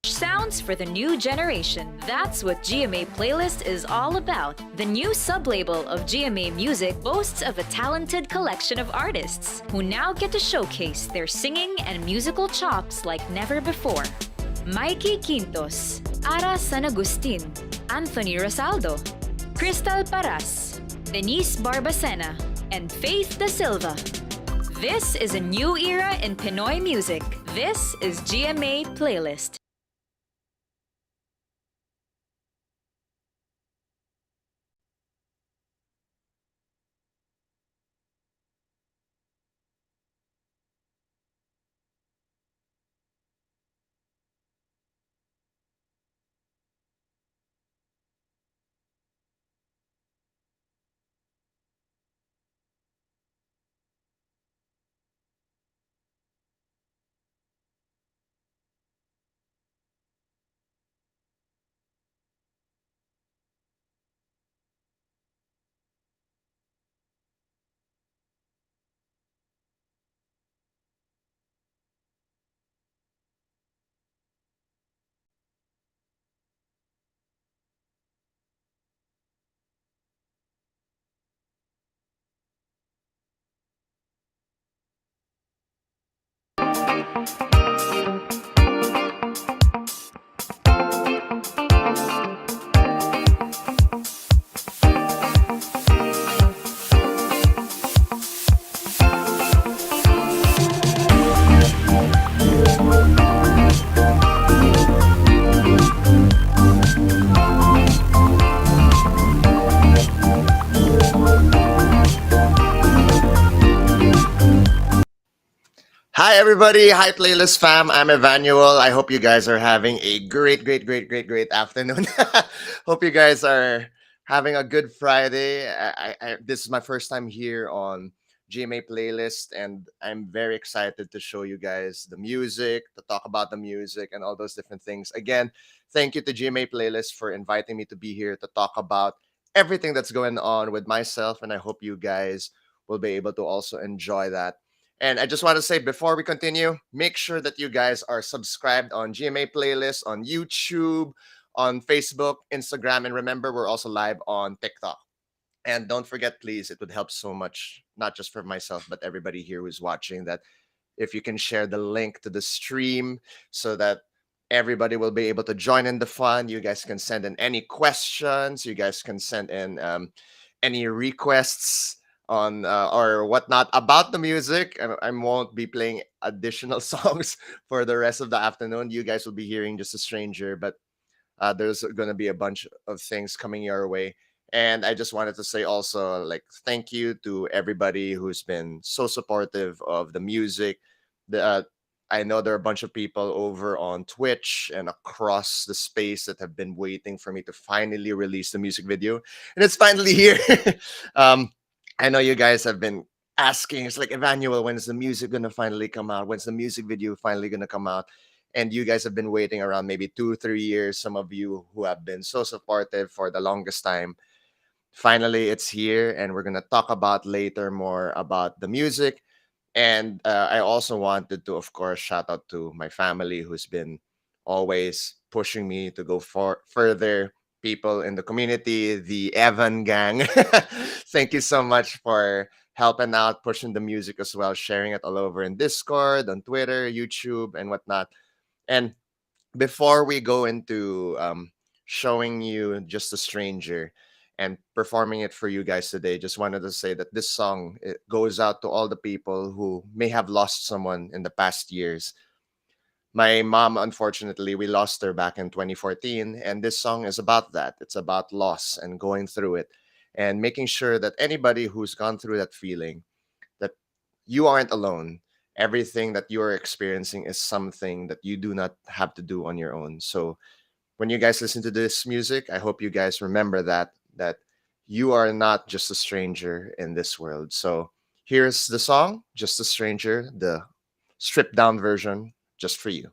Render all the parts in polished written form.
Sounds for the new generation. That's what GMA Playlist is all about. The new sublabel of GMA Music boasts of a talented collection of artists who now get to showcase their singing and musical chops like never before. Mikey Quintos, Ara San Agustin, Anthony Rosaldo, Crystal Paras, Denise Barbacena, and Faith Da Silva. This is a new era in Pinoy music. This is GMA Playlist. Hi, everybody. Hi, Playlist fam. I'm Evanuel. I hope you guys are having a great afternoon. Hope you guys are having a good Friday. This is my first time here on GMA Playlist, and I'm very excited to show you guys the music, to talk about the music, and all those different things. Again, thank you to GMA Playlist for inviting me to be here to talk about everything that's going on with myself, and I hope you guys will be able to also enjoy that. And I just want to say before we continue, make sure that you guys are subscribed on GMA Playlist, on YouTube, on Facebook, Instagram, and remember, we're also live on TikTok. And don't forget, please, it would help so much, not just for myself, but everybody here who's watching, that if you can share the link to the stream so that everybody will be able to join in the fun. You guys can send in any questions. You guys can send in any requests on or whatnot about the music. I won't be playing additional songs for the rest of the afternoon. You guys will be hearing Just a Stranger, but there's going to be a bunch of things coming your way. And I just wanted to say also, like, thank you to everybody who's been so supportive of the music. I know there are a bunch of people over on Twitch and across the space that have been waiting for me to finally release the music video, and it's finally here. um, I know you guys have been asking. It's like, Evanuel, when's the music gonna finally come out? When's the music video finally gonna come out? And you guys have been waiting around maybe 2 3 years. Some of you who have been so supportive for the longest time. Finally, it's here, and we're gonna talk about later more about the music. And I also wanted to, of course, shout out to my family who's been always pushing me to go for further. People in the community, the Evan gang. Thank you so much for helping out, pushing the music as well, sharing it all over in Discord, on Twitter, YouTube, and whatnot. And before we go into showing you Just a Stranger and performing it for you guys today, just wanted to say that this song, it goes out to all the people who may have lost someone in the past years. My mom, unfortunately, we lost her back in 2014, and this song is about that. It's about loss and going through it and making sure that anybody who's gone through that feeling, that you aren't alone. Everything that you're experiencing is something that you do not have to do on your own. So when you guys listen to this music, I hope you guys remember that you are not just a stranger in this world. So here's the song, Just a Stranger, the stripped down version, just for you.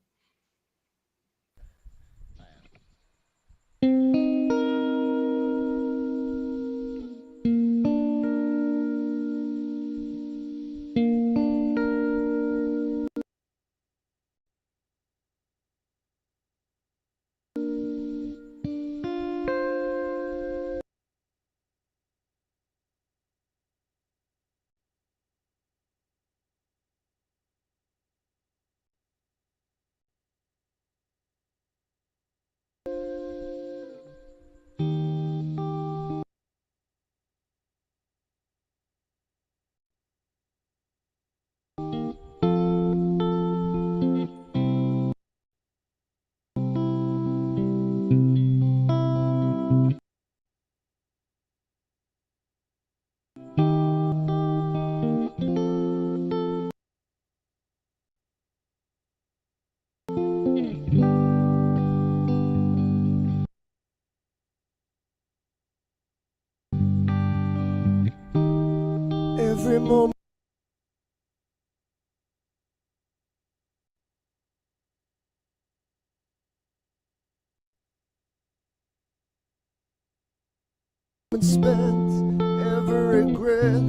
spent every regret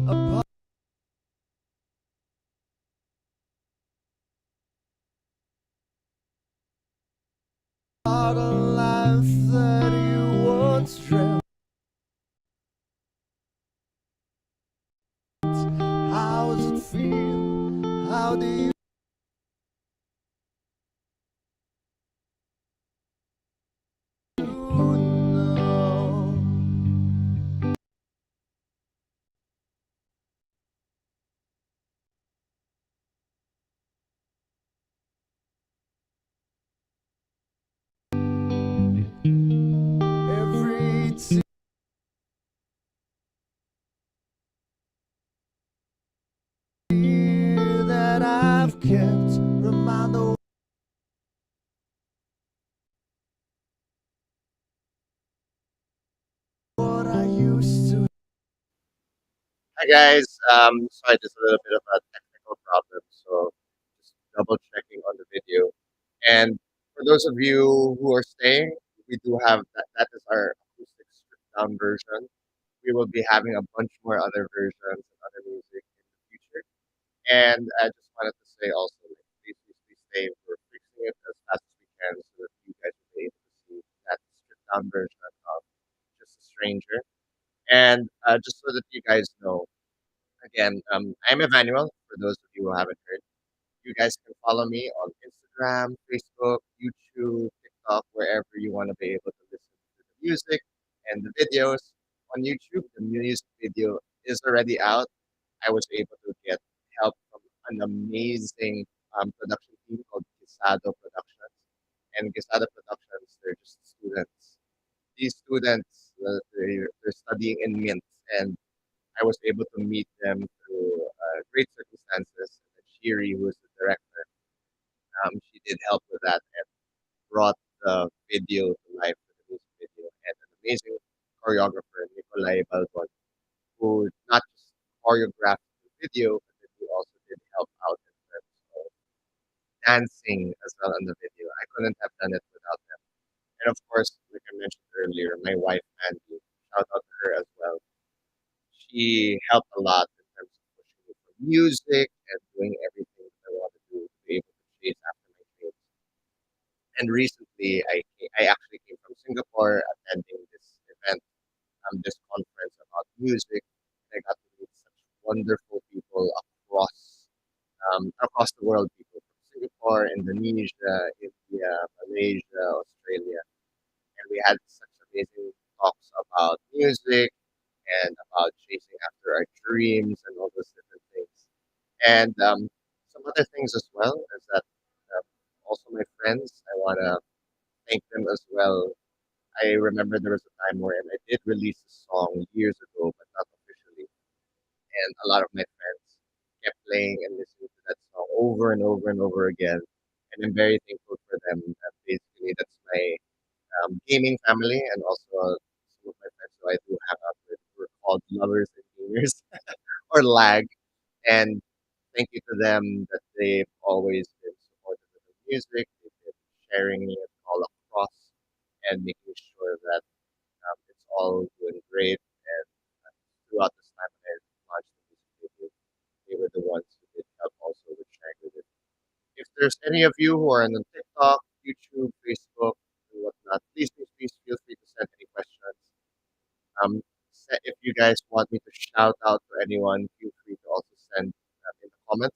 upon a life that you once dreamt. How does it feel? How do you know? Every tear that I've kept remind of what I used to. Hi guys, sorry, just a little bit of a technical problem, so just double checking on the video. And for those of you who are staying, we do have that is our acoustic stripped down version. We will be having a bunch more other versions and other music in the future. And I just wanted to say also, like, please stay. We're fixing it as fast as we can so that you guys will be able to see that stripped down version of Just a Stranger. And just so that you guys know, again, I'm Evanuel, for those of you who haven't heard. You guys can follow me on Instagram, Facebook, YouTube, TikTok, wherever you want to be able to listen to the music and the videos. On YouTube, the music video is already out. I was able to get help from an amazing production team called Gisado Productions. And Gisado Productions, they're just students. These students, they're studying in Mint, and I was able to meet them through great circumstances. And Shiri, who is the director, she did help with that and brought the video to life with the music video. And an amazing choreographer, Nicolai Balbon, who not just choreographed the video, but then he also did help out in terms of dancing as well in the video. I couldn't have done it without them. And of course, like I mentioned earlier, my wife Andy, shout out to her as well. She helped a lot in terms of pushing me for music and doing everything that I want to do to be able to chase after my dreams. And recently, I actually came from Singapore attending this event, this conference about music. And I got to meet such wonderful people across the world, people from Singapore, Indonesia, India, Malaysia, Australia, and we had such amazing talks about music and about chasing after our dreams and all those different things. And some other things as well is that also my friends, I want to thank them as well. I remember there was a time where I did release a song years ago, but not officially. And a lot of my friends kept playing and listening to that song over and over and over again. And I'm very thankful for them. Basically, that's my gaming family, and also some of my friends who I do hang out with were called lovers and gamers or lag. And thank you to them that they've always been supportive of the music. They've been sharing it all across and making sure that it's all doing great. And throughout this time when I launched the music video, they were the ones who did help also with sharing with it. If there's any of you who are on TikTok, YouTube, Facebook, and whatnot, please feel free to send any questions. If you guys want me to shout out to anyone, feel free to also send in the comments.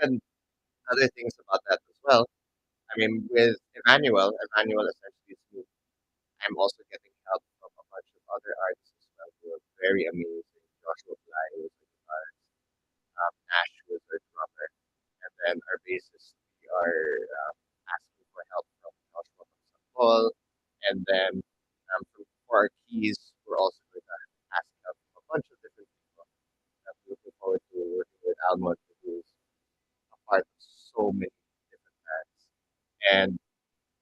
And other things about that as well. I mean, with Emmanuel essentially is me. I'm also getting help from a bunch of other artists as well who are very amazing. Joshua Bly was the guitarist, Ash was our drummer, and then our bassist, we are asking for help from Joshua Paul, and then for our keys, we're also going to ask help from a bunch of different people. I'm looking forward to working with Almond, who is a part of so many different bands. And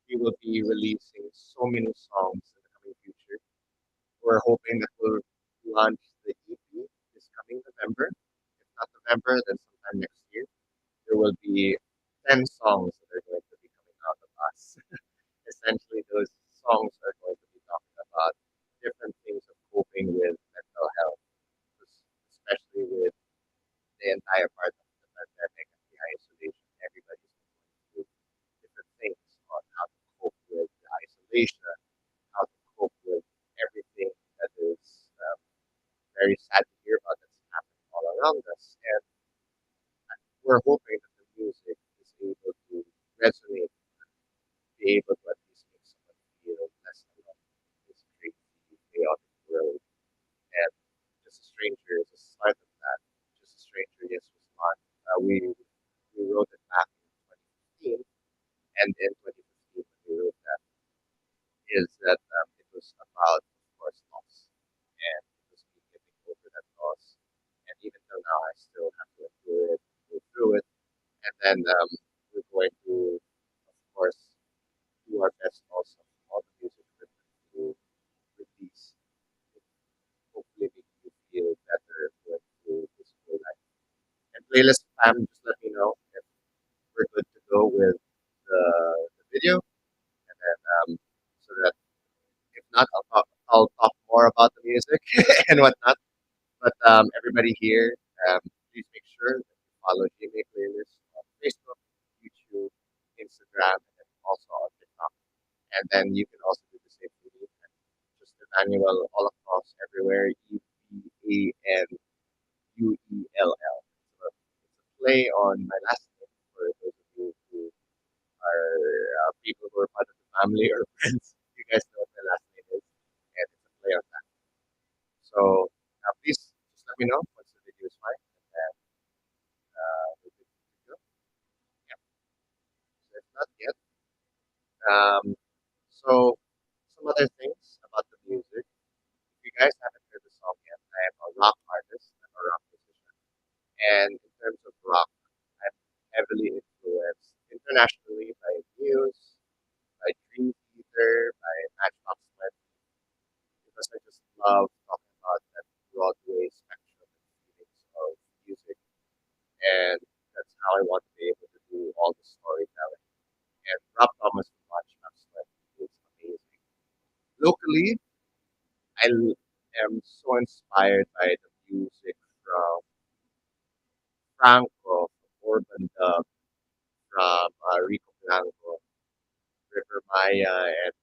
we will be releasing so many songs in the coming future. We're hoping that we'll launch the EP this coming November. If not November, then sometime next year. There will be 10 songs that are going to be coming out of us. Essentially, those songs are going to be talking about different things of coping with mental health, especially with the entire part of the pandemic and the isolation. Everybody's going through different things on how to cope with the isolation, how to cope with everything that is very sad to hear about that's happening all around us. And we're hoping that the music is able to resonate, be able to at least make someone feel less alone in this crazy, chaotic world. And Just a Stranger is a start of that. Just a Stranger, yes, was not. We wrote it back in 2015, and in 2015 when we wrote that, is that it was about, of course, loss, and it was me getting over that loss. And even till now, I still have to endure it, go through it, and then we're going to, of course, do our best also all the music that we release, hopefully make you feel better going through this whole life. And playlist fam, just let me know if we're good to go with the video, and then so that if not, I'll talk more about the music and whatnot. But everybody here, please make sure that you follow GMA Playlist on Facebook, YouTube, Instagram, and then also on TikTok. And then you can also do the same for me. Just Emmanuel all across everywhere. Evanuell. So it's a play on my last name for those of you who are people who are part of the family or friends. You guys know what my last name is, and it's a play on that. So please just let me know once the video is fine, and then we'll be good to go. Yeah. So if not yet, um, so some other things about the music. If you guys haven't heard the song yet, I am a rock artist. I'm a rock musician, and in terms of rock, I'm heavily influenced internationally by Muse, by Dream Theater, by Matchbox 20, because I just love talking about that Broadway spectrum and feelings of music, and that's how I want to be able to do all the storytelling. And Rob Thomas from Matchbox 20 is amazing. Locally, am so inspired by the music from Franco, from Urban Dub, from Rico Blanco, River Maya, and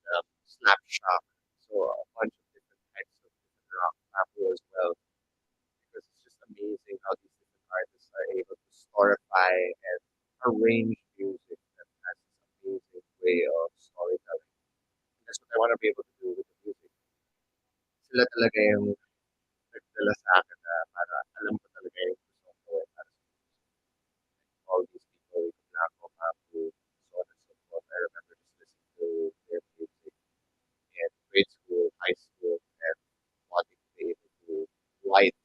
Snapshot. So a bunch of different types of different rock, Pablo as well, because it's just amazing how these different artists are able to storify and arrange music that has this amazing way of storytelling. And that's what I want to be able to do with the music. Sila talaga yung nagdala sa akin na para alam ko talaga yung gusto ko gawin para sa all these people, Naco, Mapu, so on and so forth. I remember just listening to their music in grade school, high school, and wanting to be able to write,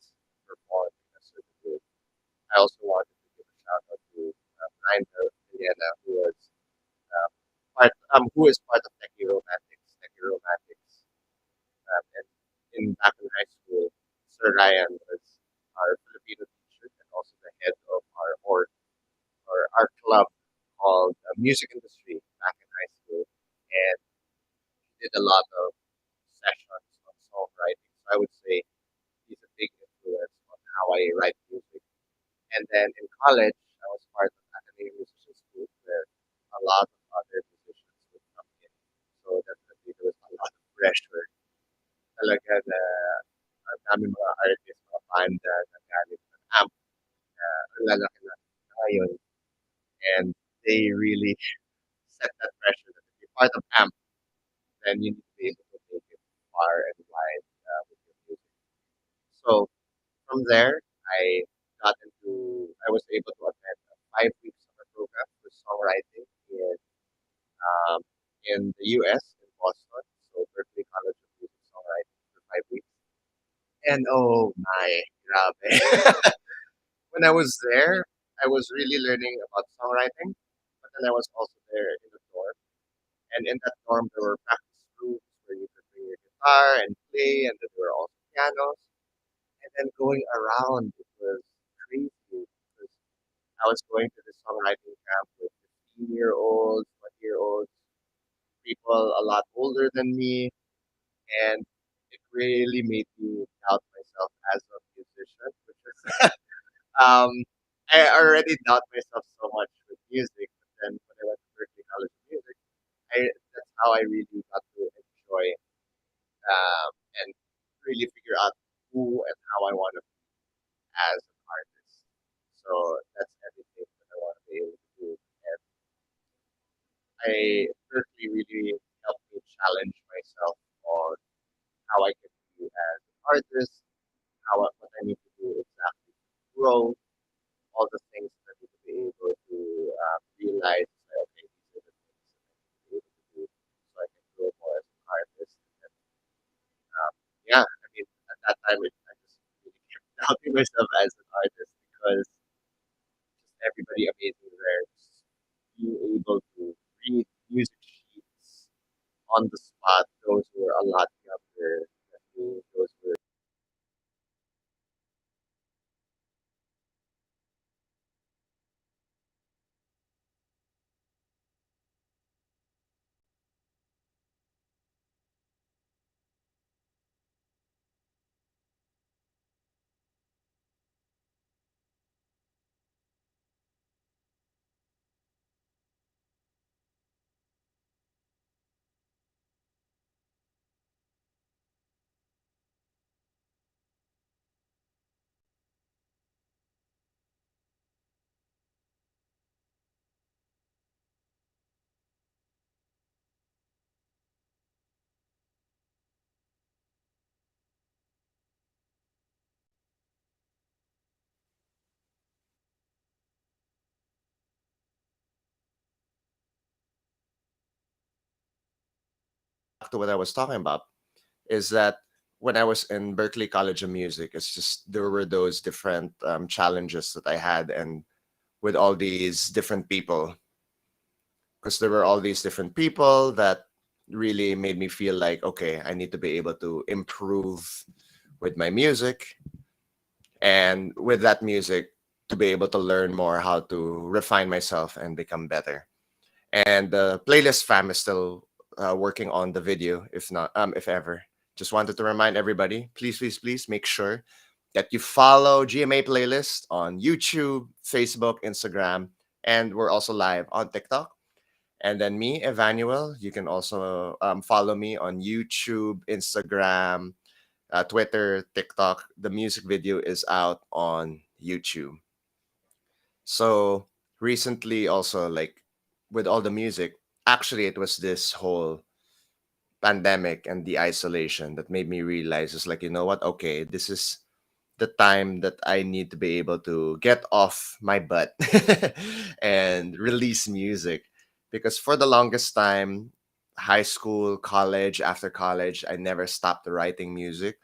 perform in a certain way. I also wanted to give a shout out to Grinder Vienna, um, who is part of Techie Romantics. Techie Romantics, and in back in high school, Sir Ryan was our Filipino teacher and also the head of our org or our club called Music Industry back in high school, and he did a lot of sessions on songwriting. So I would say he's a big influence on how I write music. And then in college, I was part of Academy Musician School where a lot of other musicians would come in. So definitely there was a lot of pressure. Talaga na ang dami mga artists, mga banda na galing ng amp na ang lalaki na ngayon. And they really set that pressure that if you're part of amp, then you need to be able to make it far and wide with your music. So from there, I was able to attend a 5 week summer program for songwriting um, in the US, in Boston, so Berkeley College of Music Songwriting for 5 weeks. And oh my, grabe. When I was there, I was really learning about songwriting, but then I was also there in the dorm. And in that dorm, there were practice rooms where you could bring your guitar and play, and then there were also pianos. And then going around, it was crazy because I was going to the songwriting camp with 15-year-olds, 20-year-olds, people a lot older than me, and it really made me doubt myself as a musician, which is um, I already doubt myself so much with music, but then when I went to Berkeley College of Music, that's how I really got to enjoy and really figure out who and how I want to be as an artist. So that's everything that I want to be able to do. And Berkeley really helped me challenge myself on how I can be as an artist, what I need to do exactly to grow, all the things that I need to be able to realize that, okay, these are the things that I need to be able to do so I can grow more as an artist. And yeah, I mean, at that time, I just really kept doubting myself as an artist because just everybody amazing there, just being able to read music sheets on the spot, those who were a lot younger than me, those who were to what I was talking about is that when I was in Berkeley College of Music, it's just there were those different challenges that I had, and with all these different people, because there were all these different people that really made me feel like, okay, I need to be able to improve with my music, and with that music, to be able to learn more how to refine myself and become better. And the playlist fam is still working on the video, if not, if ever. Just wanted to remind everybody, please, please, please make sure that you follow GMA playlist on YouTube, Facebook, Instagram, and we're also live on TikTok. And then me, Evanuel, you can also follow me on YouTube, Instagram, Twitter, TikTok. The music video is out on YouTube. So recently, also like with all the music, actually, it was this whole pandemic and the isolation that made me realize it's like, you know what? Okay, this is the time that I need to be able to get off my butt and release music. Because for the longest time, high school, college, after college, I never stopped writing music.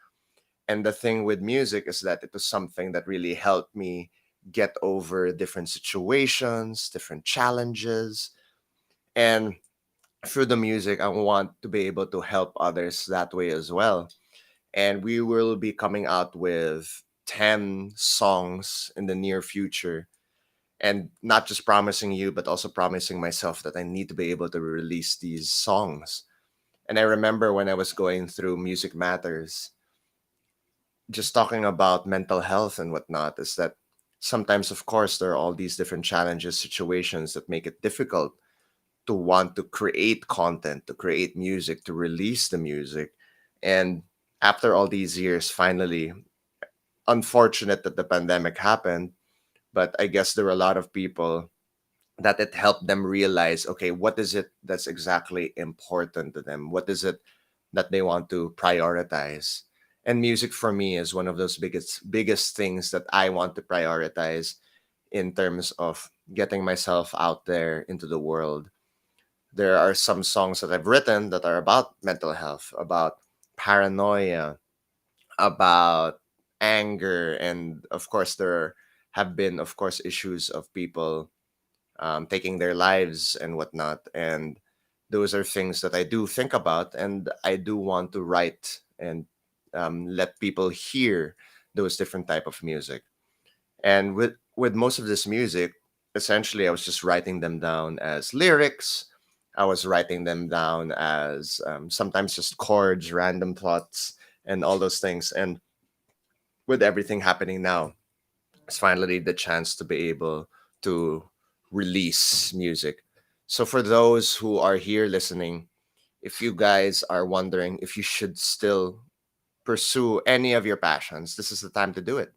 And the thing with music is that it was something that really helped me get over different situations, different challenges. And through the music, I want to be able to help others that way as well. And we will be coming out with 10 songs in the near future. And not just promising you, but also promising myself that I need to be able to release these songs. And I remember when I was going through Music Matters, just talking about mental health and whatnot, is that sometimes, of course, there are all these different challenges, situations that make it difficult to want to create content, to create music, to release the music. And after all these years, finally, unfortunate that the pandemic happened, but I guess there were a lot of people that it helped them realize, okay, what is it that's exactly important to them? What is it that they want to prioritize? And music for me is one of those biggest things that I want to prioritize in terms of getting myself out there into the world. There are some songs that I've written that are about mental health, about paranoia, about anger, and of course there have been, of course, issues of people taking their lives and whatnot. And those are things that I do think about, and I do want to write and let people hear those different type of music. And with most of this music, essentially, I was just writing them down as lyrics. I was writing them down as sometimes just chords, random thoughts and all those things. And with everything happening now, it's finally the chance to be able to release music. So for those who are here listening, if you guys are wondering if you should still pursue any of your passions, this is the time to do it.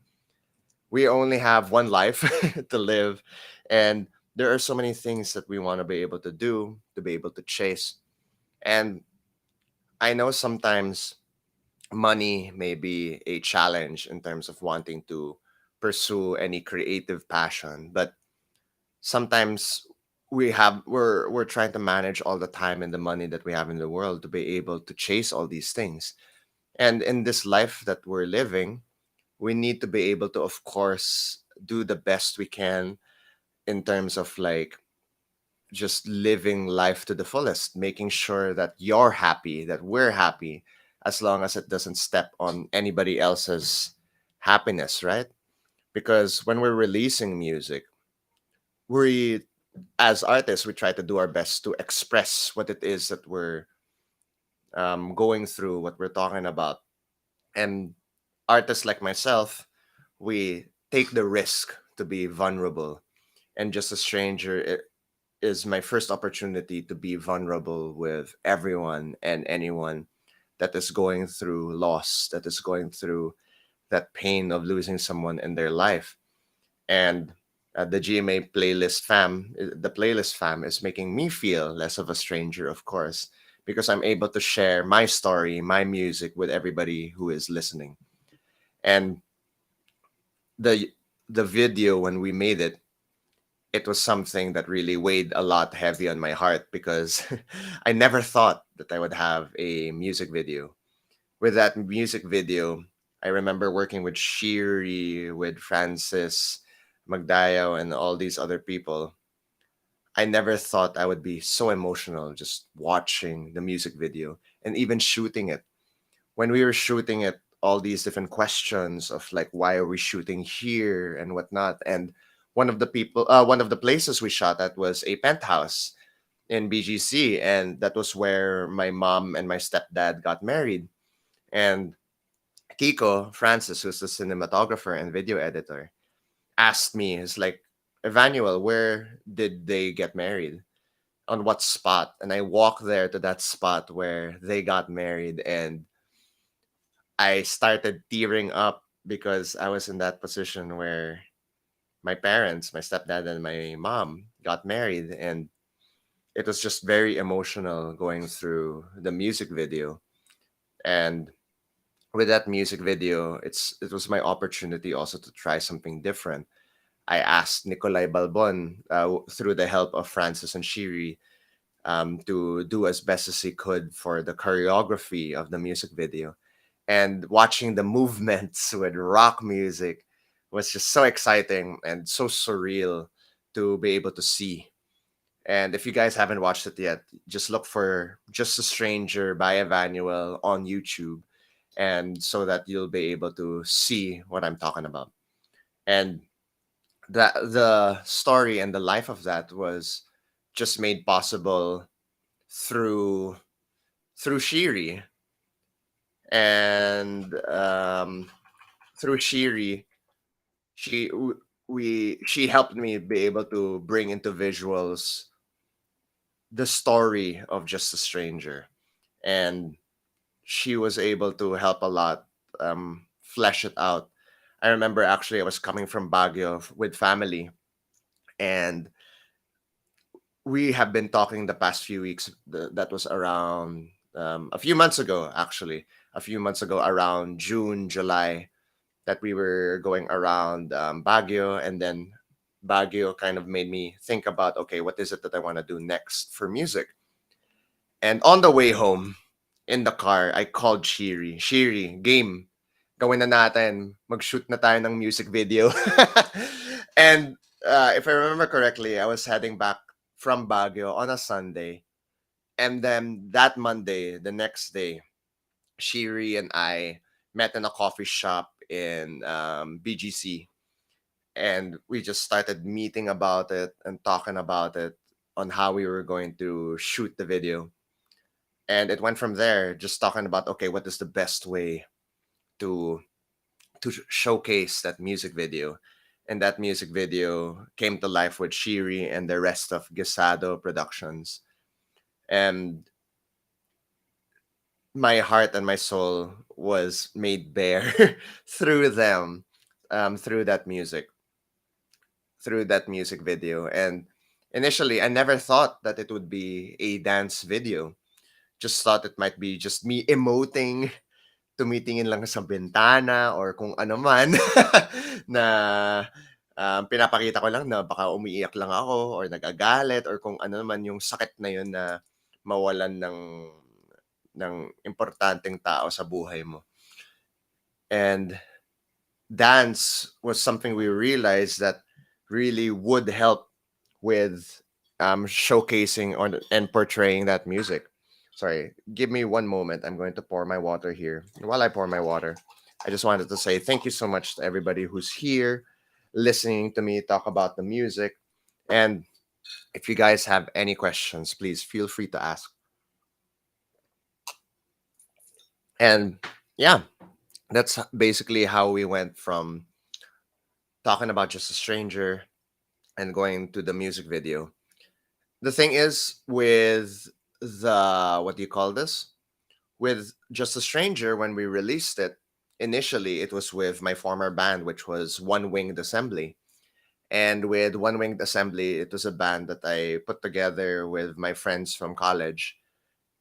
We only have one life to live, and there are so many things that we want to be able to do, to be able to chase. And I know sometimes money may be a challenge in terms of wanting to pursue any creative passion, but sometimes we're trying to manage all the time and the money that we have in the world to be able to chase all these things. And in this life that we're living, we need to be able to, of course, do the best we can in terms of like just living life to the fullest, making sure that you're happy, that we're happy, as long as it doesn't step on anybody else's happiness, right? Because when we're releasing music, we, as artists, we try to do our best to express what it is that we're going through, what we're talking about. And artists like myself, we take the risk to be vulnerable. And just a stranger, it is my first opportunity to be vulnerable with everyone and anyone that is going through loss, that is going through that pain of losing someone in their life. And the GMA the playlist fam is making me feel less of a stranger, of course, because I'm able to share my story, my music with everybody who is listening. And the the video when we made it, it was something that really weighed a lot heavy on my heart because I never thought that I would have a music video. With that music video, I remember working with Shiri, with Francis, Magdayo, and all these other people. I never thought I would be so emotional just watching the music video and even shooting it. When we were shooting it, all these different questions of like, why are we shooting here and whatnot. And one of the places we shot at was a penthouse in BGC, and that was where my mom and my stepdad got married. And Kiko Francis, who's the cinematographer and video editor, asked me, "It's like, Evanuel, where did they get married? On what spot?" And I walked there to that spot where they got married, and I started tearing up because I was in that position where my parents, my stepdad and my mom, got married, and it was just very emotional going through the music video. And with that music video, it was my opportunity also to try something different. I asked Nikolai Balbon, through the help of Francis and Shiri, to do as best as he could for the choreography of the music video. And watching the movements with rock music was just so exciting and so surreal to be able to see. And if you guys haven't watched it yet, just look for Just a Stranger by Evanuel on YouTube, and so that you'll be able to see what I'm talking about. And that the story and the life of that was just made possible through Shiri. And through Shiri, she w- she helped me be able to bring into visuals the story of Just a Stranger. And she was able to help a lot, flesh it out. I remember actually I was coming from Baguio with family, and we have been talking the past few weeks. That was around a few months ago, actually, a few months ago, around June, July, that we were going around Baguio, and then Baguio kind of made me think about, okay, what is it that I want to do next for music? And on the way home, in the car, I called Shiri. Shiri, game. Gawin na natin. Mag-shoot na tayo ng music video. And if I remember correctly, I was heading back from Baguio on a Sunday. And then that Monday, the next day, Shiri and I met in a coffee shop in BGC. And we just started meeting about it and talking about it on how we were going to shoot the video. And it went from there, just talking about, okay, what is the best way? to showcase that music video. And that music video came to life with Shiri and the rest of Gisado Productions. And my heart and my soul was made bare through them, through that music, through that music video. And initially, I never thought that it would be a dance video. Just thought it might be just me emoting, tumitingin lang sa bintana or kung ano man na pinapakita ko lang na baka umiiyak lang ako or nagagalit or kung ano naman yung sakit na yun na mawalan ng importanteng tao sa buhay mo. And dance was something we realized that really would help with showcasing on and portraying that music. Sorry, give me one moment. I'm going to pour my water here. While I pour my water, I just wanted to say thank you so much to everybody who's here listening to me talk about the music. And if you guys have any questions, please feel free to ask. And yeah, that's basically how we went from talking about Just a Stranger and going to the music video. The thing is, with the, what do you call this? With Just a Stranger, when we released it, initially it was with my former band, which was One Winged Assembly. And with One Winged Assembly, it was a band that I put together with my friends from college.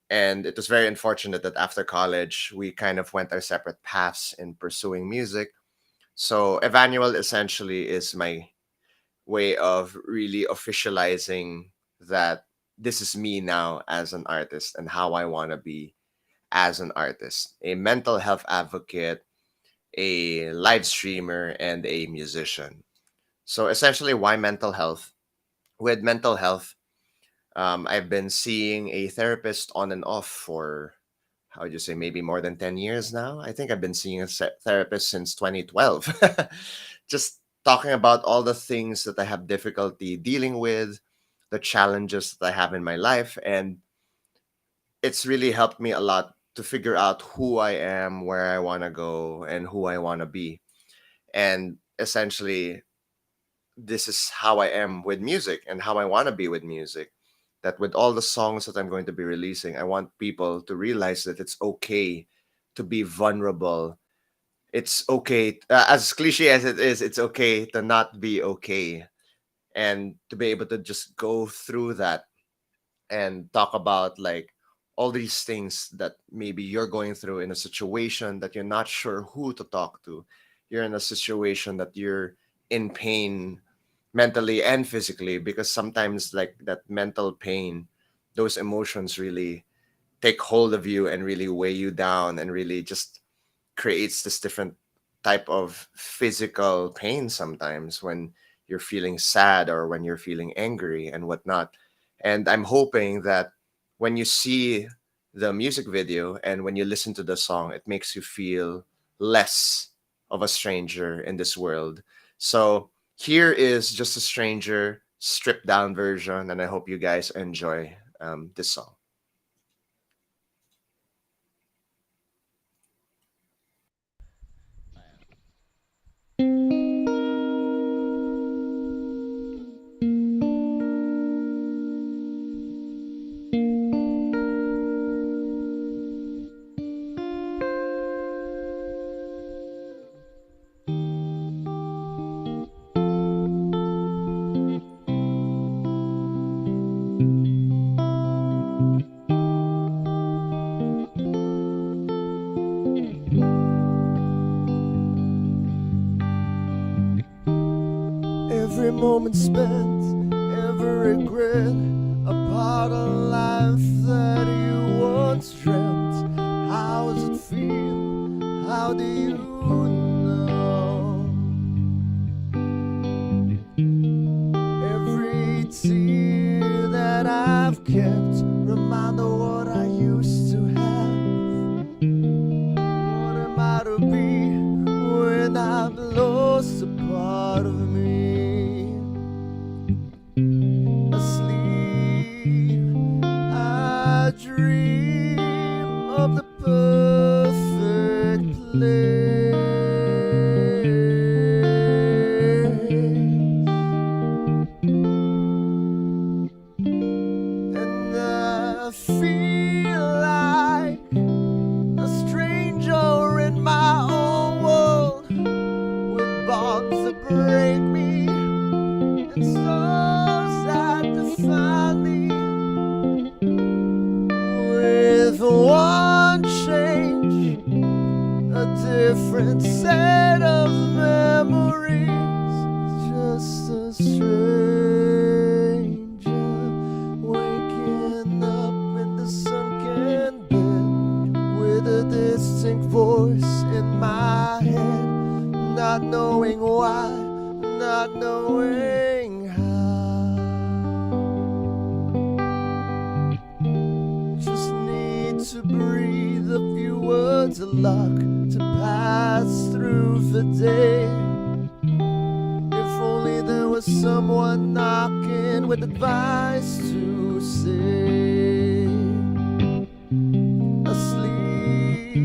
And it was very unfortunate that after college, we kind of went our separate paths in pursuing music. So Evanuell essentially is my way of really officializing that this is me now as an artist and how I want to be as an artist, a mental health advocate, a live streamer, and a musician. So essentially, why mental health? With mental health, I've been seeing a therapist on and off for, how would you say, maybe more than 10 years now. I think I've been seeing a therapist since 2012. Just talking about all the things that I have difficulty dealing with, the challenges that I have in my life. And it's really helped me a lot to figure out who I am, where I want to go, and who I want to be. And essentially, this is how I am with music and how I want to be with music. That with all the songs that I'm going to be releasing, I want people to realize that it's okay to be vulnerable. It's okay, as cliche as it is, it's okay to not be okay and to be able to just go through that and talk about like all these things that maybe you're going through in a situation that you're not sure who to talk to. You're in a situation that you're in pain mentally and physically, because sometimes like that mental pain, those emotions really take hold of you and really weigh you down and really just creates this different type of physical pain sometimes when you're feeling sad or when you're feeling angry and whatnot. And I'm hoping that when you see the music video and when you listen to the song, it makes you feel less of a stranger in this world. So here is Just a Stranger, stripped down version, and I hope you guys enjoy this song. Every moment spent, every regret, a part of life that you once dreamt. How does it feel? How do you know? Every tear that I've kept, reminder what I used to have. What am I to be when I've lost a part of me? I dream of the perfect place. different set of memories. Just a stranger waking up in the sunken bed with a distinct voice in my head, not knowing why, not knowing how. Just need to breathe a few words of luck to pass through the day. If only there was someone knocking with advice to say. Asleep,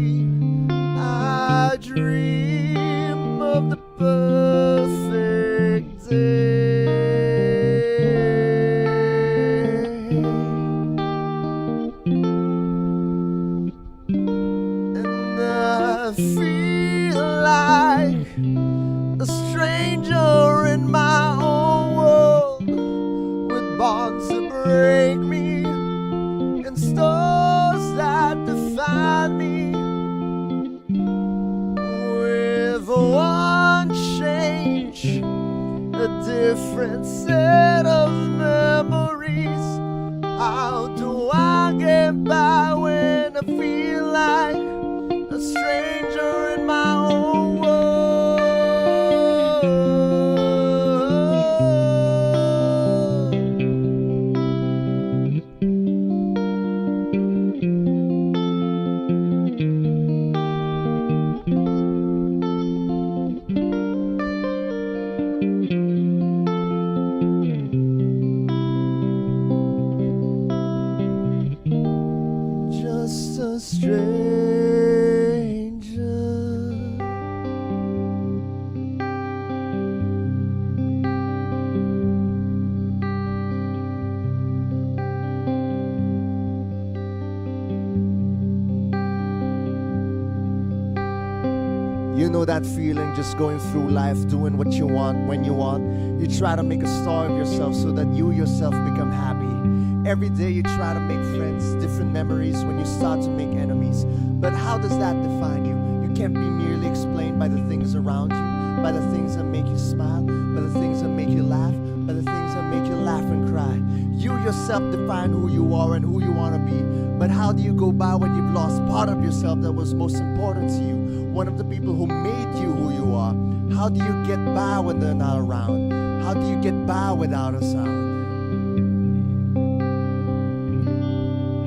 I dream of the perfect day. And I feel like a stranger in my own world, with bonds that break me and stars that define me, with one change, a different set of memories. How do I get by when I feel like a stranger in my own world? Just a stranger. You know that feeling, just going through life, doing what you want when you want. You try to make a star of yourself so that you yourself become happy. Every day you try to make friends, different memories when you start to make enemies. But how does that define you? You can't be merely explained by the things around you, by the things that make you smile, by the things that make you laugh, by the things that make you laugh and cry. You yourself define who you are and who you want to be. But how do you go by when you've lost part of yourself that was most important to you? One of the people who made you who you are. How do you get by when they're not around? How do you get by without a sound?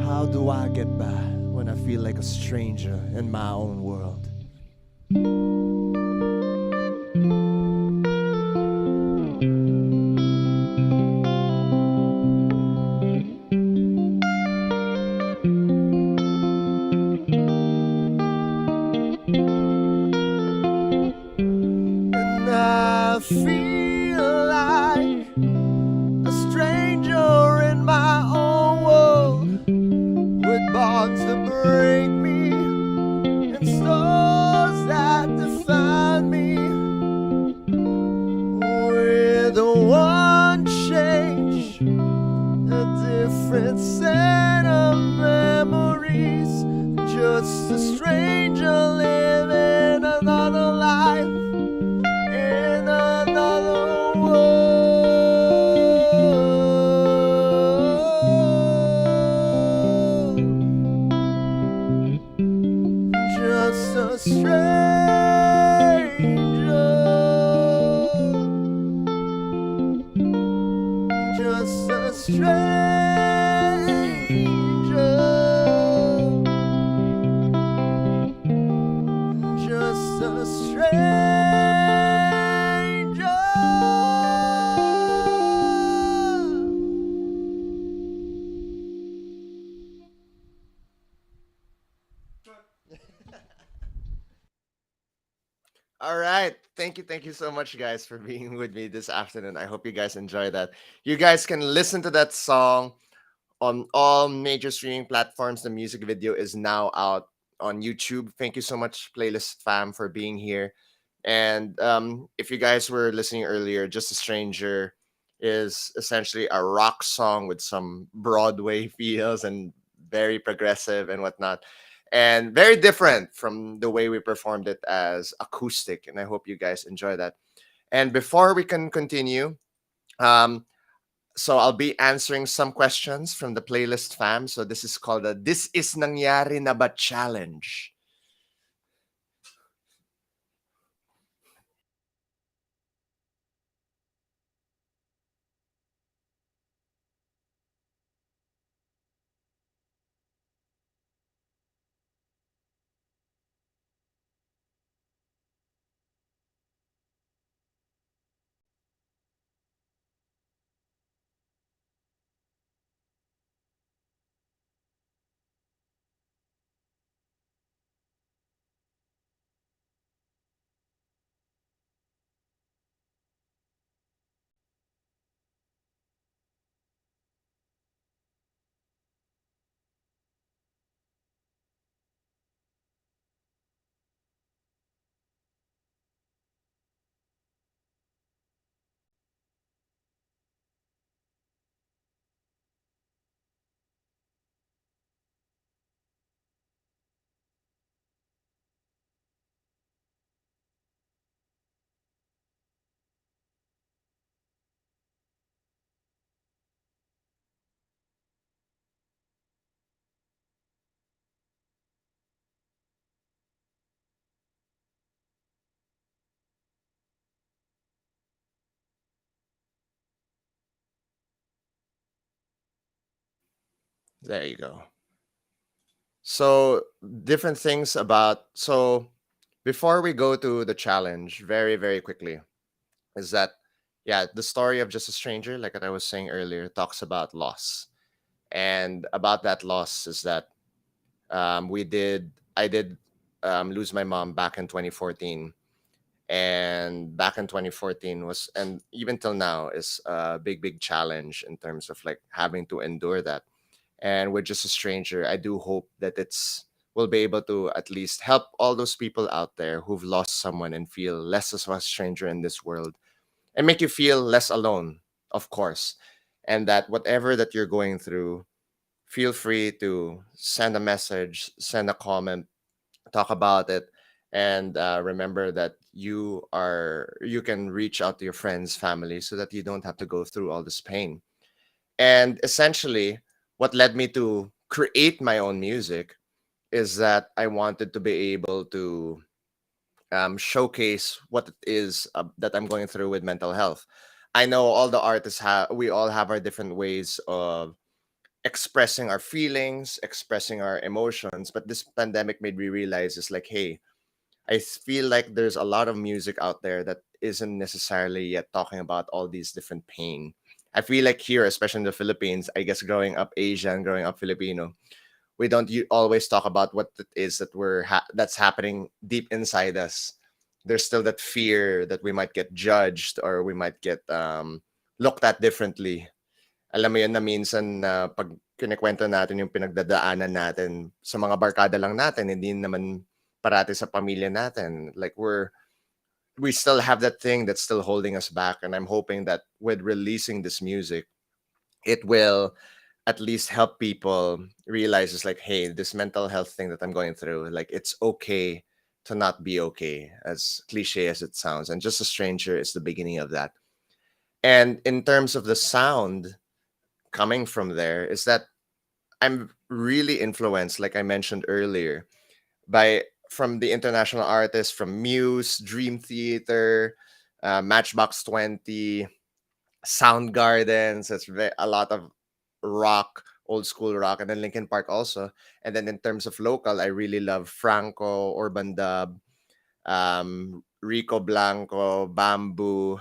How do I get by when I feel like a stranger in my own world? And I feel like a stranger in my own world, with bonds that break me and stars that define me, with one change, a different set of memories. Just a stranger living another life in another world. Just a stranger. Just a stranger. Just a stranger. All right. Thank you so much, guys, for being with me this afternoon. I hope you guys enjoy that. You guys can listen to that song on all major streaming platforms. The music video is now out on YouTube. Thank you so much, Playlist Fam, for being here. And if you guys were listening earlier, Just a Stranger is essentially a rock song with some Broadway feels and very progressive and whatnot. and very different from the way we performed it as acoustic. And I hope you guys enjoy that. And before we can continue, um, so I'll be answering some questions from the playlist fam. So this is called a This Is Nangyari Na Ba Challenge. There you go. So different things about before we go to the challenge, very, very quickly, is that yeah, the story of Just a Stranger, like what I was saying earlier, talks about loss. And about that loss is that I did lose my mom back in 2014. And back in 2014 was, and even till now, is a big, big challenge in terms of like having to endure that. And with Just a Stranger, I do hope that it's will be able to at least help all those people out there who've lost someone and feel less of a stranger in this world, and make you feel less alone, of course. And that whatever that you're going through, feel free to send a message, send a comment, talk about it, and remember that you can reach out to your friends, family, so that you don't have to go through all this pain. And essentially, what led me to create my own music is that I wanted to be able to showcase what it is that I'm going through with mental health. I know all the artists we all have our different ways of expressing our feelings, expressing our emotions, but this pandemic made me realize it's like, hey, feel like there's a lot of music out there that isn't necessarily yet talking about all these different pain. I feel like here, especially in the Philippines, I guess growing up Asian, growing up Filipino, we don't always talk about what it is that that's happening deep inside us. There's still that fear that we might get judged or we might get looked at differently. Alam mo yun na minsan na pag kinikwento natin yung pinagdadaanan natin sa mga barkada lang natin, hindi naman parati sa pamilya natin. Like we still have that thing that's still holding us back. And I'm hoping that with releasing this music, it will at least help people realize it's like, hey, this mental health thing that I'm going through, like it's okay to not be okay, as cliche as it sounds. And Just a Stranger is the beginning of that. And in terms of the sound coming from there, is that I'm really influenced, like I mentioned earlier, by from the international artists from Muse, Dream Theater, Matchbox 20, Soundgarden. So a lot of rock, old school rock, and then Linkin Park also. And then in terms of local, I really love Franco, Urban Dub, Rico Blanco, Bamboo,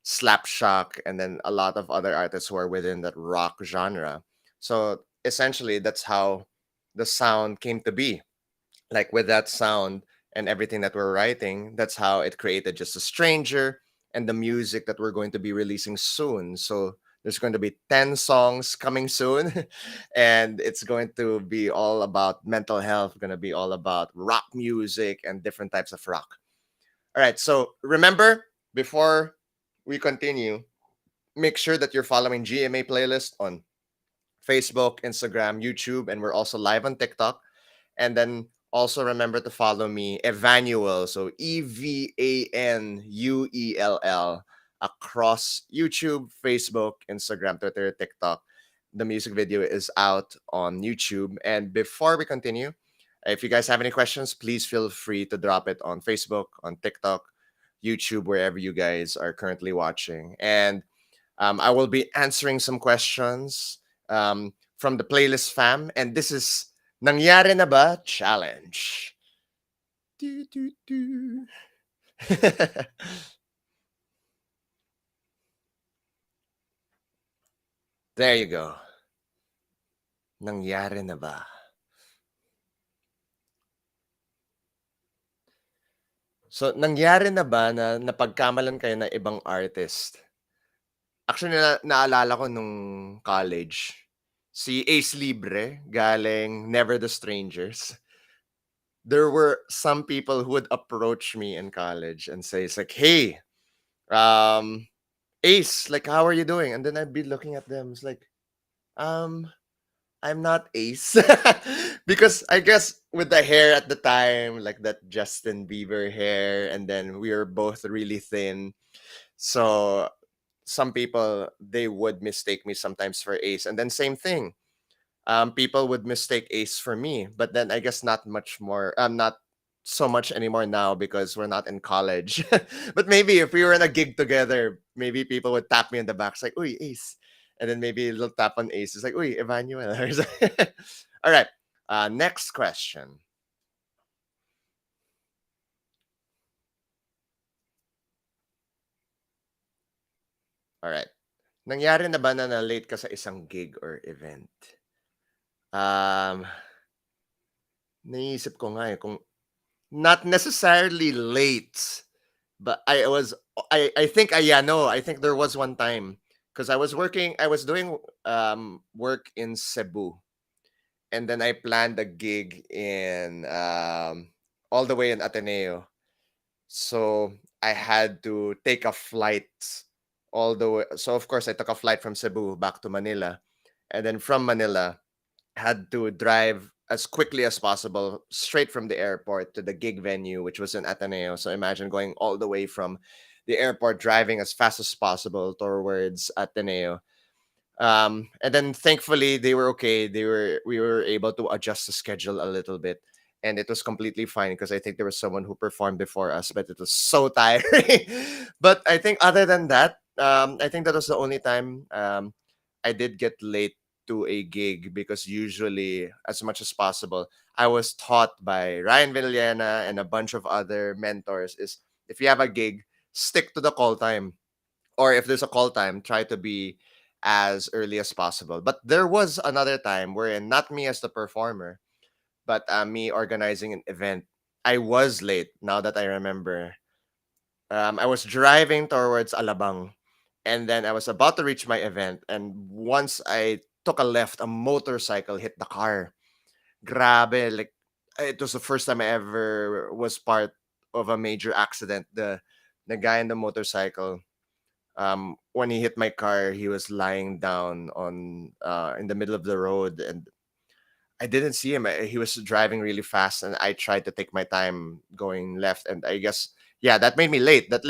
Slapshock, and then a lot of other artists who are within that rock genre. So essentially, that's how the sound came to be. Like with that sound and everything that we're writing, that's how it created Just a Stranger and the music that we're going to be releasing soon. So there's going to be 10 songs coming soon, and it's going to be all about mental health, going to be all about rock music and different types of rock. All right, so remember, before we continue, make sure that you're following GMA playlist on Facebook, Instagram, YouTube, and we're also live on TikTok. And then Also, remember to follow me, Evanuell. So Evanuell across YouTube, Facebook, Instagram, Twitter, TikTok. The music video is out on YouTube. And before we continue, if you guys have any questions, please feel free to drop it on Facebook, on TikTok, YouTube, wherever you guys are currently watching. And I will be answering some questions from the playlist fam. And this is Nangyari na ba challenge? Do, do, do. There you go. Nangyari na ba? So, nangyari na ba na napagkamalan kayo ng ibang artist? Actually, naalala ko nung college, si Ace Libre, galing Never the Strangers. There were some people who would approach me in college and say, it's like, hey, um, Ace, like, how are you doing? And then I'd be looking at them. It's like, um, I'm not Ace. Because I guess with the hair at the time, like that Justin Bieber hair, and then we were both really thin. So some people, they would mistake me sometimes for Ace. And then same thing. People would mistake Ace for me, but then I guess not much more. Not so much anymore now because we're not in college. But maybe if we were in a gig together, maybe people would tap me in the back. It's like, "Uy, Ace," and then maybe they'll tap on Ace. It's like, "Uy, Evanuel." All right. Next question. All right. Nangyari na ba na late ka sa isang gig or event? Um, Naisip ko nga eh kung not necessarily late, but I think I think there was one time because I was doing work in Cebu, and then I planned a gig in all the way in Ateneo. So I had to take a flight all the way. So of course I took a flight from Cebu back to Manila, and then from Manila had to drive as quickly as possible straight from the airport to the gig venue, which was in Ateneo. So imagine going all the way from the airport, driving as fast as possible towards Ateneo. And then thankfully they were okay. We were able to adjust the schedule a little bit, and it was completely fine because I think there was someone who performed before us, but it was so tiring. But I think other than that, I think that was the only time I did get late to a gig because usually, as much as possible, I was taught by Ryan Villena and a bunch of other mentors is if you have a gig, stick to the call time. Or if there's a call time, try to be as early as possible. But there was another time wherein not me as the performer, but me organizing an event. I was late now that I remember. I was driving towards Alabang, and then I was about to reach my event. And once I took a left, a motorcycle hit the car. Grabe, like it was the first time I ever was part of a major accident. The guy in the motorcycle, when he hit my car, he was lying down on in the middle of the road, and I didn't see him. He was driving really fast, and I tried to take my time going left, and I guess yeah, that made me late. That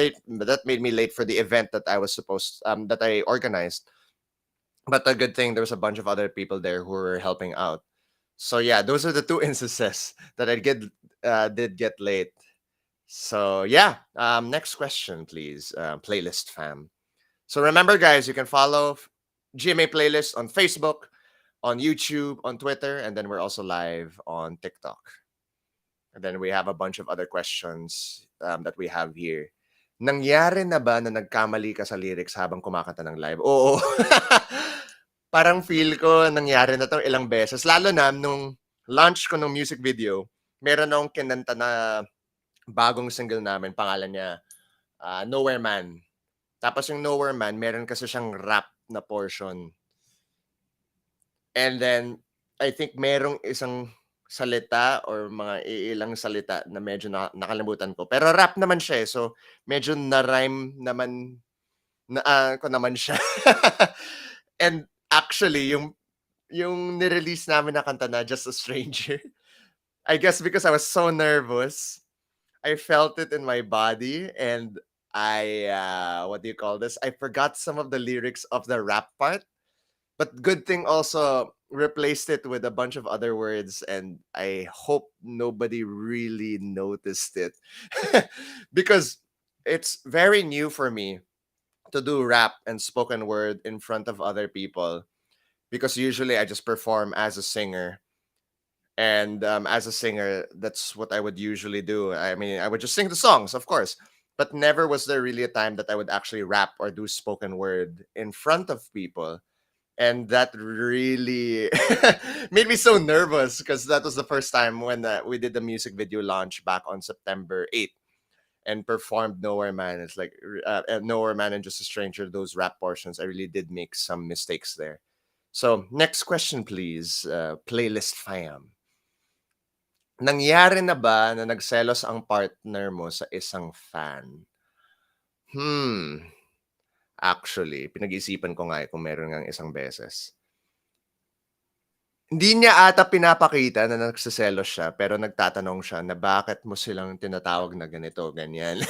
made me late for the event that I was supposed that I organized. But the good thing there was a bunch of other people there who were helping out. So yeah, those are the two instances that I did get late. So yeah, next question, please, playlist fam. So remember, guys, you can follow GMA Playlist on Facebook, on YouTube, on Twitter, and then we're also live on TikTok. And then we have a bunch of other questions that we have here. Nangyari na ba na nagkamali ka sa lyrics habang kumakanta ng live? Oo. Parang feel ko nangyari na 'to ilang beses. Lalo na nung launch ko ng music video, meron akong kinanta na bagong single namin, pangalan niya Nowhere Man. Tapos yung Nowhere Man, meron kasi siyang rap na portion. And then, I think merong isang salita or mga iilang salita na medyo nakalimutan ko. Pero rap naman siya eh. So, medyo na-rhyme naman ko naman siya. And actually, yung nirelease namin na kanta na Just a Stranger, I guess because I was so nervous, I felt it in my body, and I what do you call this? I forgot some of the lyrics of the rap part, but good thing also replaced it with a bunch of other words, and I hope nobody really noticed it because it's very new for me to do rap and spoken word in front of other people, because usually I just perform as a singer. And as a singer, that's what I would usually do. I mean, I would just sing the songs, of course, but never was there really a time that I would actually rap or do spoken word in front of people. And that really made me so nervous, because that was the first time when we did the music video launch back on September 8th and performed Nowhere Man. It's like Nowhere Man and Just a Stranger, those rap portions. I really did make some mistakes there. So, next question, please, playlist fam. Nangyari na ba na nagselos ang partner mo sa isang fan? Hmm, actually, pinag-isipan ko nga kung meron ngang isang beses. Hindi niya ata pinapakita na nagseselos siya, pero nagtatanong siya na bakit mo silang tinatawag na ganito, ganyan.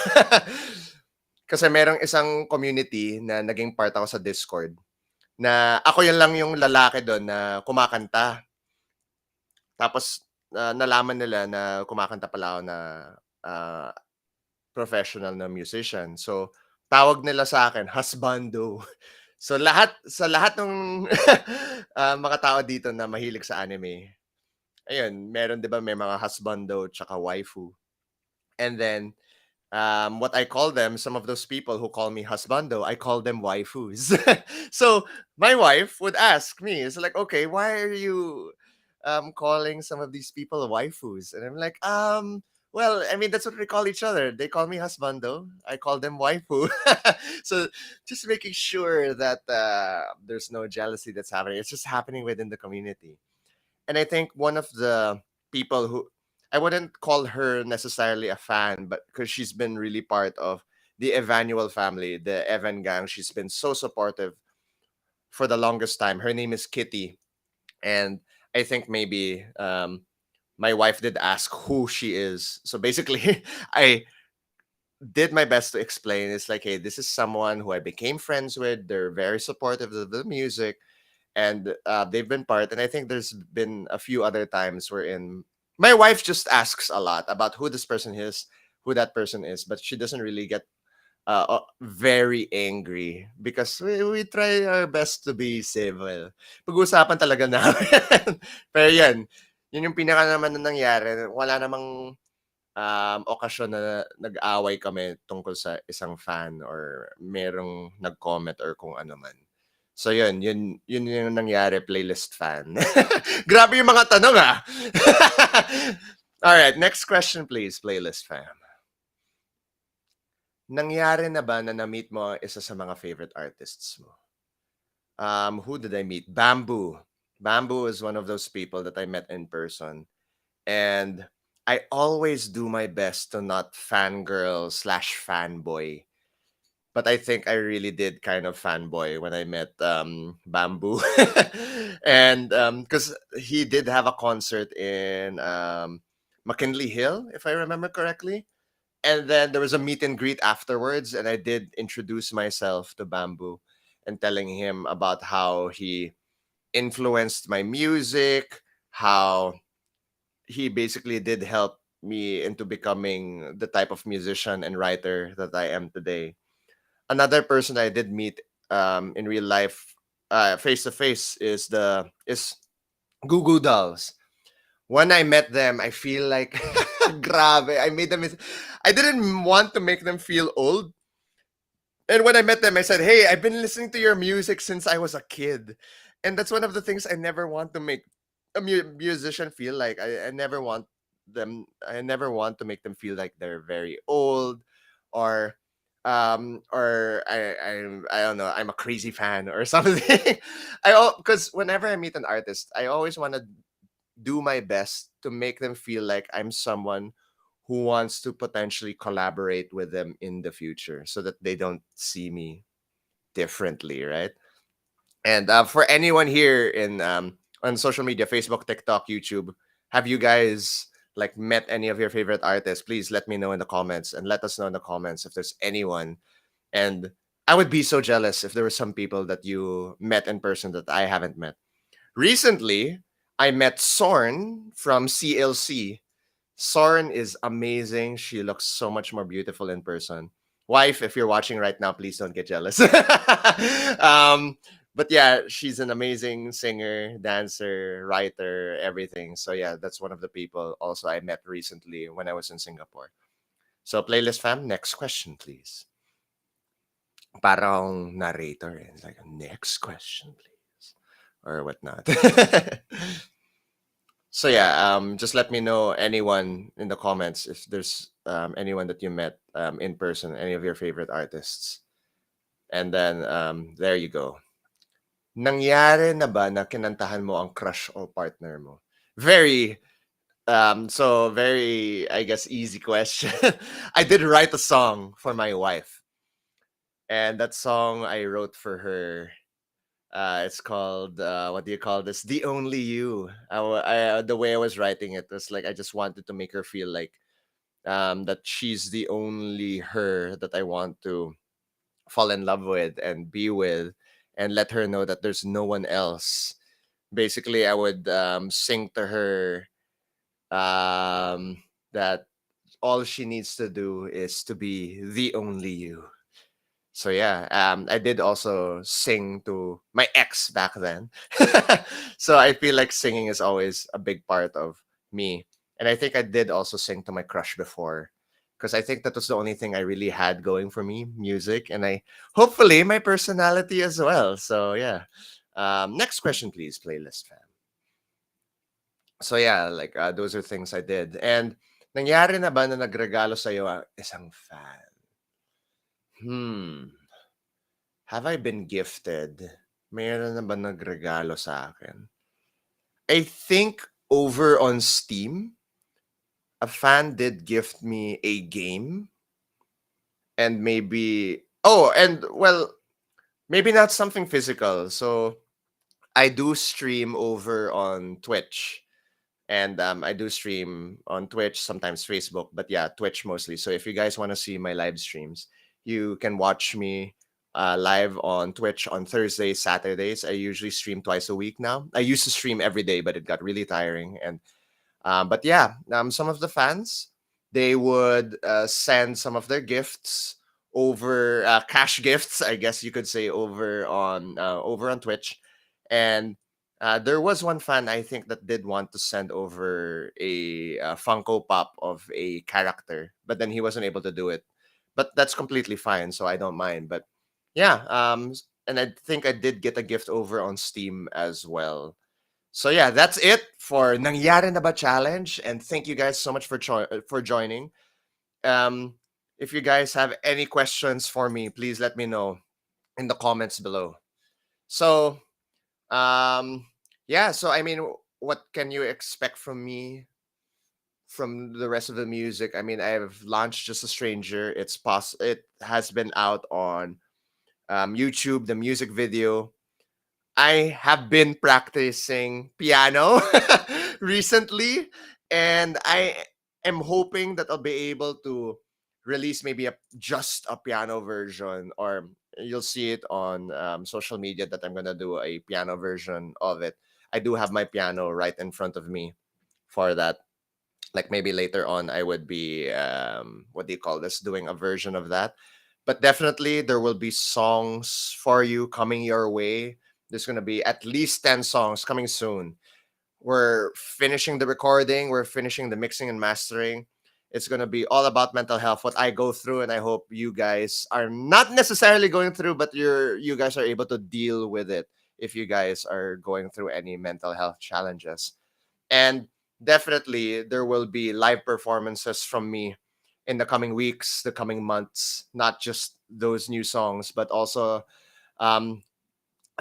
Kasi merong isang community na naging part ako sa Discord, na ako yun lang yung lalaki dun na kumakanta. Tapos, nalaman nila na kumakanta pala ako na ah, professional na musician. So, tawag nila sa akin, husbando. So, sa lahat ng mga tao dito na mahilig sa anime, ayun, meron 'di ba may mga husbando tsaka waifu. And then, what I call them, some of those people who call me husbando, I call them waifus. So my wife would ask me, it's like, okay, why are you calling some of these people waifus? And I'm like, well, I mean, that's what we call each other. They call me husbando. I call them waifu. So just making sure that there's no jealousy that's happening. It's just happening within the community. And I think one of the people who, I wouldn't call her necessarily a fan, but because she's been really part of the Evanuell family, the Evan gang, she's been so supportive for the longest time. Her name is Kitty, and I think maybe my wife did ask who she is. So basically, I did my best to explain. It's like, hey, this is someone who I became friends with. They're very supportive of the music, and they've been part. And I think there's been a few other times wherein my wife just asks a lot about who this person is, who that person is, but she doesn't really get very angry, because we try our best to be civil. Pag-uusapan talaga namin. Pero yun yung pinaka naman na nangyari. Wala namang okasyon na nag-away kami tungkol sa isang fan or merong nag-comment or kung ano man. So yun yung nangyari, playlist fan. Grabe yung mga tanong ah. All right, next question please, playlist fam. Nangyari na ba na na-meet mo ang isa sa mga favorite artists mo? Who did I meet? Bamboo. Bamboo is one of those people that I met in person. And I always do my best to not fangirl slash fanboy. But I think I really did kind of fanboy when I met Bamboo. And because he did have a concert in McKinley Hill, if I remember correctly. And then there was a meet and greet afterwards, and I did introduce myself to Bamboo and telling him about how he influenced my music, how he basically did help me into becoming the type of musician and writer that I am today. Another person I did meet in real life, face to face, is Goo Goo Dolls. When I met them, I feel like grabe. I made them. I didn't want to make them feel old. And when I met them, I said, "Hey, I've been listening to your music since I was a kid," and that's one of the things I never want to make a musician feel like. I never want them. I never want to make them feel like they're very old, or I don't know. I'm a crazy fan or something. Because whenever I meet an artist, I always want to do my best to make them feel like I'm someone who wants to potentially collaborate with them in the future, so that they don't see me differently, right? And for anyone here in on social media, Facebook, TikTok, YouTube, have you guys like met any of your favorite artists, please let me know in the comments, and let us know in the comments if there's anyone. And I would be so jealous if there were some people that you met in person that I haven't met. Recently, I met Sorn from CLC. Soren is amazing. She looks so much more beautiful in person. Wife, if you're watching right now, please don't get jealous. um, but yeah, she's an amazing singer, dancer, writer, everything. So yeah, that's one of the people also I met recently when I was in Singapore. So playlist fam, next question, please. Parang narrator, it's like next question, please, or whatnot. So yeah, just let me know anyone in the comments if there's anyone that you met in person, any of your favorite artists. And then there you go. Nangyari na ba na kinantahan mo ang crush o partner mo? Very very I guess easy question. I did write a song for my wife. And that song I wrote for her. It's called what do you call this? The Only You. The way I was writing it was like I just wanted to make her feel like that she's the only her that I want to fall in love with and be with, and let her know that there's no one else. Basically, I would sing to her that all she needs to do is to be the only you. So yeah, I did also sing to my ex back then. So I feel like singing is always a big part of me. And I think I did also sing to my crush before, because I think that was the only thing I really had going for me, music, and I hopefully my personality as well. So yeah. Next question, please, playlist fam. So yeah, like those are things I did. And nangyari na ba na nagregalo sa'yo ang isang fan? Hmm. Have I been gifted? Meron na ba nagregalo sa akin? I think over on Steam, a fan did gift me a game, and maybe and well, maybe not something physical. So I do stream over on Twitch, and I do stream on Twitch, sometimes Facebook, but yeah, Twitch mostly. So if you guys want to see my live streams, you can watch me live on Twitch on Thursdays, Saturdays. I usually stream twice a week now. I used to stream every day, but it got really tiring. And but yeah, some of the fans, they would send some of their gifts over cash gifts, I guess you could say, over on Twitch. And there was one fan I think that did want to send over a Funko Pop of a character, but then he wasn't able to do it. But that's completely fine, so I don't mind. But yeah, and I think I did get a gift over on Steam as well. So yeah, that's it for Nangyari na ba challenge, and thank you guys so much for joining. Um, if you guys have any questions for me, please let me know in the comments below. So um, yeah, so I mean, what can you expect from me from the rest of the music? I mean, I've launched Just a Stranger. It has been out on YouTube, the music video. I have been practicing piano recently, and I am hoping that I'll be able to release maybe just a piano version, or you'll see it on social media that I'm gonna do a piano version of it. I do have my piano right in front of me for that. Like maybe later on, I would be what do you call this? Doing a version of that. But definitely, there will be songs for you coming your way. There's going to be at least 10 songs coming soon. We're finishing the recording, we're finishing the mixing and mastering. It's going to be all about mental health, what I go through, and I hope you guys are not necessarily going through, but you guys are able to deal with it if you guys are going through any mental health challenges. And definitely there will be live performances from me in the coming weeks, the coming months, not just those new songs, but also um,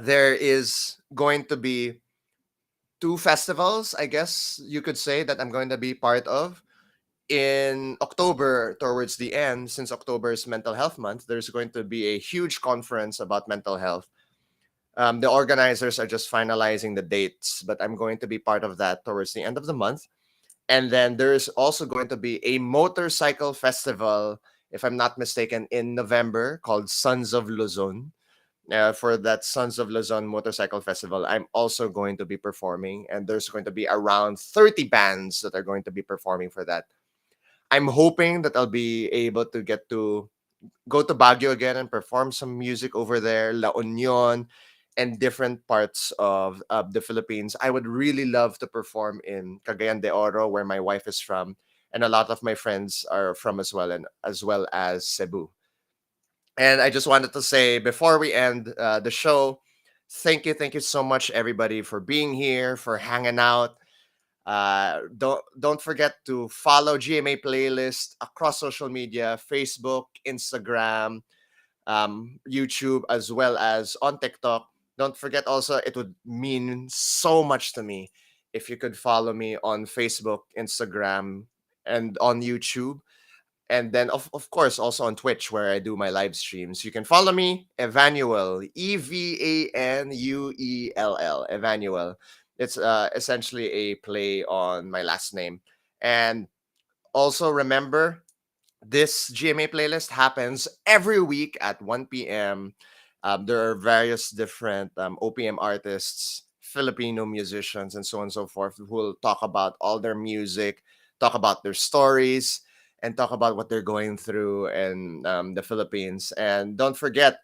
there is going to be two festivals, I guess you could say, that I'm going to be part of in October. Towards the end, since October is Mental Health Month, there's going to be a huge conference about mental health. The organizers are just finalizing the dates, but I'm going to be part of that towards the end of the month. And then there's also going to be a motorcycle festival, if I'm not mistaken, in November called Sons of Luzon. For that Sons of Luzon Motorcycle Festival, I'm also going to be performing, and there's going to be around 30 bands that are going to be performing for that. I'm hoping that I'll be able to get to go to Baguio again and perform some music over there, La Union, and different parts of the Philippines. I would really love to perform in Cagayan de Oro, where my wife is from, and a lot of my friends are from as well, and as well as Cebu. And I just wanted to say before we end the show, thank you so much, everybody, for being here, for hanging out. Don't forget to follow GMA Playlist across social media: Facebook, Instagram, YouTube, as well as on TikTok. Don't forget also, it would mean so much to me if you could follow me on Facebook, Instagram, and on YouTube. And then, of course, also on Twitch, where I do my live streams. You can follow me, Evanuell, Evanuell, Evanuell. It's essentially a play on my last name. And also remember, this GMA playlist happens every week at 1 p.m. There are various different OPM artists, Filipino musicians, and so on and so forth, who will talk about all their music, talk about their stories, and talk about what they're going through in the Philippines. And don't forget,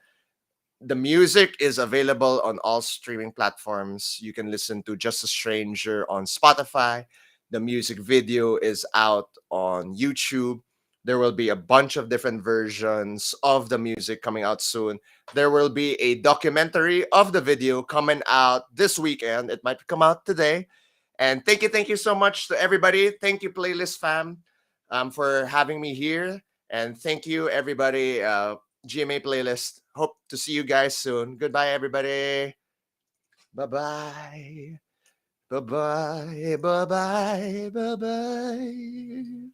the music is available on all streaming platforms. You can listen to Just a Stranger on Spotify. The music video is out on YouTube. There will be a bunch of different versions of the music coming out soon. There will be a documentary of the video coming out this weekend. It might come out today. And thank you so much to everybody. Thank you, Playlist fam, for having me here. And thank you, everybody. GMA Playlist. Hope to see you guys soon. Goodbye, everybody. Bye bye. Bye bye. Bye bye. Bye bye.